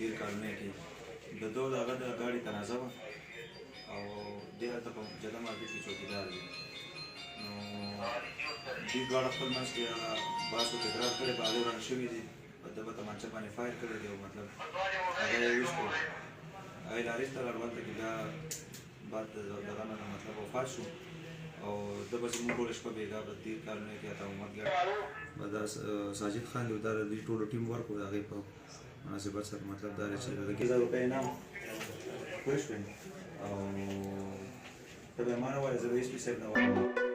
ډېر کارونه یې کوي. د ده د هغه د ګاډي تنازعه وه او دی هلته په جده مارکېټ کې چوکیدار دی. نو دوی دواړه خپل منځ کې هغه بحث و تکرار کړی، په هغې رن شوي دي، ده په تمانچه باندې فایر کړی دی او مطلب هغه یې ویش کړو. هغه یې لارې ته لاړ، هلته کې بیا بعد د دغه نه مطلب وفات شو او ده به زموږ ټوله شپه بېګا به ډېر کارونه یې کوي. حتی محمد ګاډي به دا ساجد خان دی، دا د دوی ټولو ټیم ورک و، د هغې په مناسبت سره مطلب دا دی چې د 1000 روپۍ انعام پوه شوې او ته به یې ما نه وایې، زه به هېڅ صاحب نه وایم.